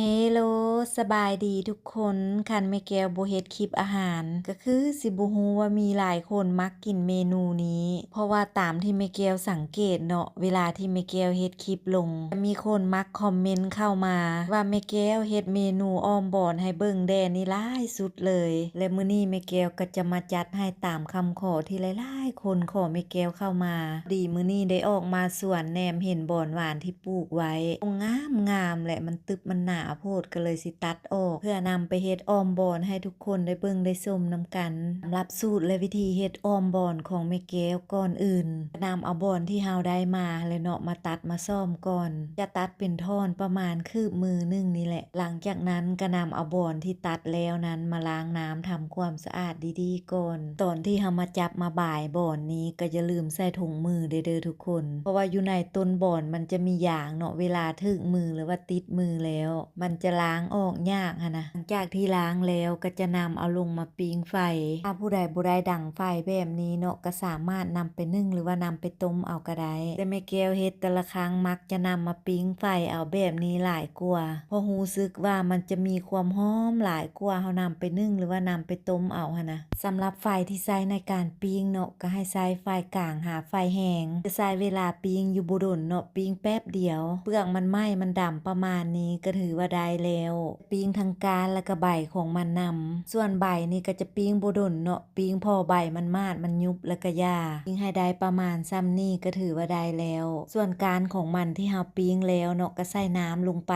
เฮโลสบายดีทุกคนคันแม่แก้วบ่เฮ็ดคลิปอาหารก็คือสิบ่ฮู้ว่ามีหลายคนมักกินเมนูนี้เพราะว่าตามที่แม่แก้วสังเกตเนาะเวลาที่แม่แก้วเฮ็ดคลิปลงจะมีคนมักคอมเมนต์เข้ามาว่าแม่แก้วเฮ็ดเมนูอ้อมบอนให้เบิ่งแด่นี่หลายสุดเลยและมื้อนี้แม่แก้วก็จะมาจัดให้ตามคำขอที่หลายๆคนขอแม่แก้วเข้ามาดีมื้อนี้ได้ออกมาสวนแหนมเห็นบอนหวานที่ปลูกไว้งามแหละมันตึบมันหนาโพดก็เลยสิตัดออกเพื่อนำไปเฮ็ดอ้อมบอนให้ทุกคนได้เบิ่งได้ชมนำกันสำหรับสูตรและวิธีเฮ็ดอ้อมบอนของแม่แก้วก่อนอื่นนำเอาบอนที่เฮาได้มาแล้วเนาะมาตัดมาซ่อมก่อนจะตัดเป็นท่อนประมาณคืบมือนึงนี่แหละหลังจากนั้นก็นำเอาบอนที่ตัดแล้วนั้นมาล้างน้ำทำความสะอาดดีๆก่อนตอนที่เฮามาจับมาบ่ายบอนนี้ก็อย่าลืมใส่ถุงมือเด้อทุกคนเพราะว่าอยู่ในต้นบอนมันจะมียางเนาะเวลาถึงมือหรือว่าติดมือแล้วมันจะล้างออกยากนะหลังจากที่ล้างแล้วก็จะนำเอาลงมาปิ้งไฟถ้าผู้ใดบ่ได้ดังไฟแบบนี้เนาะก็สามารถนำไปนึ่งหรือว่านำไปต้มเอาก็ได้แต่แม่แก้วเฮ็ดแต่ละครั้งมักจะนำมาปิ้งไฟเอาแบบนี้หลายกว่าเพราะรู้สึกว่ามันจะมีความหอมหลายกว่าเฮานำไปนึ่งหรือว่านำไปต้มเอานะสำหรับไฟที่ใช้ในการปิ้งเนาะก็ให้ใช้ไฟกลางหาไฟแห้งจะใช้เวลาปิ้งอยู่บ่ดนเนาะปิ้งแป๊บเดียวเปลือกมันไหม้มันดำประมาณนี้ก็ถือว่าได้แล้วปิ้งทั้งกานแล้วก็ใบของมันนำส่วนใบนี่ก็จะปิ้งบ่ดนเนาะปิ้งพอใบมันมาดมันยุบแล้วก็ย่าปิ้งให้ได้ประมาณซ้ำนี่ก็ถือว่าได้แล้วส่วนกานของมันที่เฮาปิ้งแล้วเนาะก็ใส่น้ำลงไป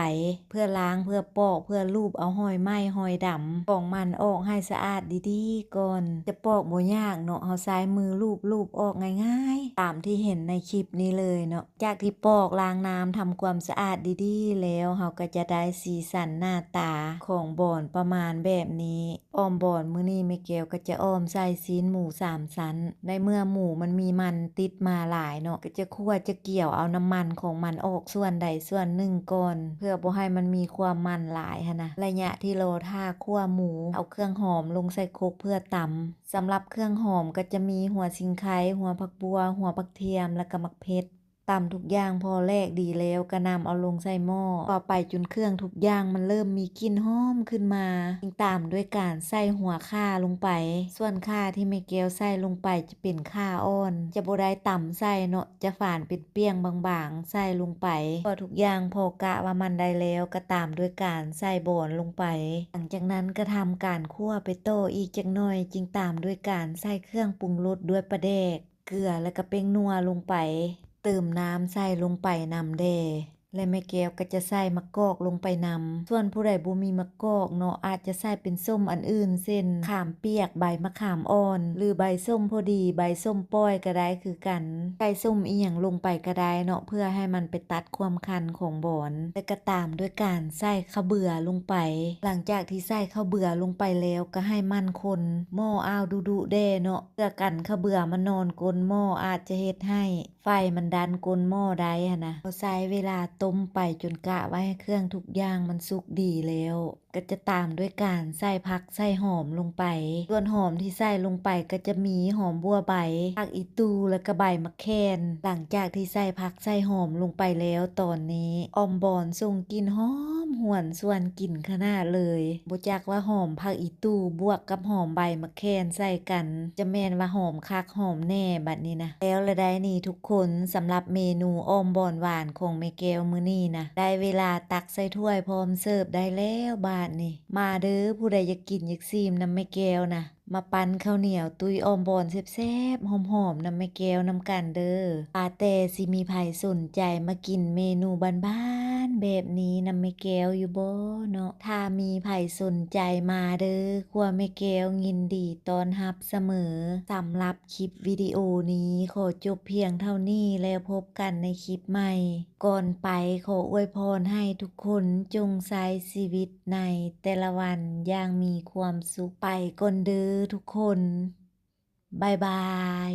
เพื่อล้างเพื่อปอกเพื่อลูบเอาหอยไหม้หอยดำของมันออกให้สะอาดดีๆก่อนจะปอกบ่ยากเนาะเฮาใช้มือลูบออกง่ายๆตามที่เห็นในคลิปนี้เลยเนาะจากที่ปอกล้างน้ำทำความสะอาดดีๆแล้วเฮาก็จะได้สีสันหน้าตาของบอนประมาณแบบนี้อ้อมบอนมื้อนี้แม่แก้วก็จะอ้อมใส่ซีนหมู3ชั้นในเมื่อหมูมันมีมันติดมาหลายเนาะก็จะคั่วจะเกี่ยวเอาน้ำมันของมันออกส่วนใดส่วนหนึ่งก่อนเพื่อบ่ให้มันมีความมันหลายหั้นนะระยะที่รอท่าคั่วหมูเอาเครื่องหอมลงใส่ครกเพื่อตำสำหรับเครื่องหอมก็จะมีหัวสิงไคหัวผักบัวหัวผักเทียมและก็มักเพชรตำทุกอย่างพอแลกดีแล้วก็นำเอาลงใส่หม้อต่อไปจนเครื่องทุกอย่างมันเริ่มมีกลิ่นหอมขึ้นมาจึงตามด้วยการใส่หัวข่าลงไปส่วนข่าที่แม่แก้วใส่ลงไปจะเป็นข่าอ่อนจะบ่ได้ตำใส่เนาะจะฝานเป็นเปียงบางๆใส่ลงไปพอทุกอย่างพอกะว่ามันได้แล้วก็ตามด้วยการใส่บอนลงไปหลังจากนั้นก็ทำการคั่วไปโตอีกจักหน่อยจึงตามด้วยการใส่เครื่องปรุงรสด้วยปลาแดกเกลือและก็เป้งนัวลงไปเติมน้ำใส่ลงไปนำเด้และแม่แก้วก็จะใส่มะกอกลงไปนำส่วนผู้ใดบ่มีมะกอกเนาะอาจจะใส่เป็นส้มอันอื่นเช่นขามเปียกใบมะขามอ่อนหรือใบส้มพอดีใบส้มป้อยก็ได้คือกันใส่ส้มอีหยังลงไปก็ได้เนาะเพื่อให้มันไปตัดความคันของบอนและก็ตามด้วยการใส่ข้าวเบื่อลงไปหลังจากที่ใส่ข้าวเบื่อลงไปแล้วก็ให้มันคนหม้ออ้าวดุๆแด่เนาะเพื่อกันข้าวเบื่อมันนอนก้นหม้ออาจจะเฮ็ดให้ไฟมันดันก้นหม้อได้นะเราใช้เวลาต้มไปจนกะไว้ให้เครื่องทุกอย่างมันสุกดีแล้วก็จะตามด้วยการใส่ผักใส่หอมลงไปส่วนหอมที่ใส่ลงไปก็จะมีหอมบัวใบผักอีตูและก็ใบมะแคนหลังจากที่ใส่ผักใส่หอมลงไปแล้วตอนนี้ออมบอนส่งกลิ่นหอมหวนส่วนกลิ่นขนาดเลยบ่จักว่าหอมผักอีตูบวกกับหอมใบมะแคนใส่กันจะแม่นว่าหอมคักหอมแน่บัดนี้นะแล้วละได้นี่ทุกคนสำหรับเมนูอ้อมบอนหวานของแม่แก้วมื้อนี้นะได้เวลาตักใส่ถ้วยพร้อมเสิร์ฟได้แล้วบาดนี้มาเด้อผู้ใดอยากกินอยากซิมนำแม่แก้วนะมาปั้นข้าวเหนียวตุยอ้อมบอนแซ่บๆหอมๆนำแม่แก้วนำกันเด้อแต่สิมีไผสนใจมากินเมนูบ้านๆแบบนี้นำแม่แก้วอยู่บ่เนาะถ้ามีไผสนใจมาเด้อครัวแม่แก้วยินดีต้อนรับเสมอสำหรับคลิปวิดีโอนี้ขอจบเพียงเท่านี้แล้วพบกันในคลิปใหม่ก่อนไปขออวยพรให้ทุกคนจงใช้ชีวิตในแต่ละวันอย่างมีความสุขไปก่อนเด้อทุกคนบ๊ายบาย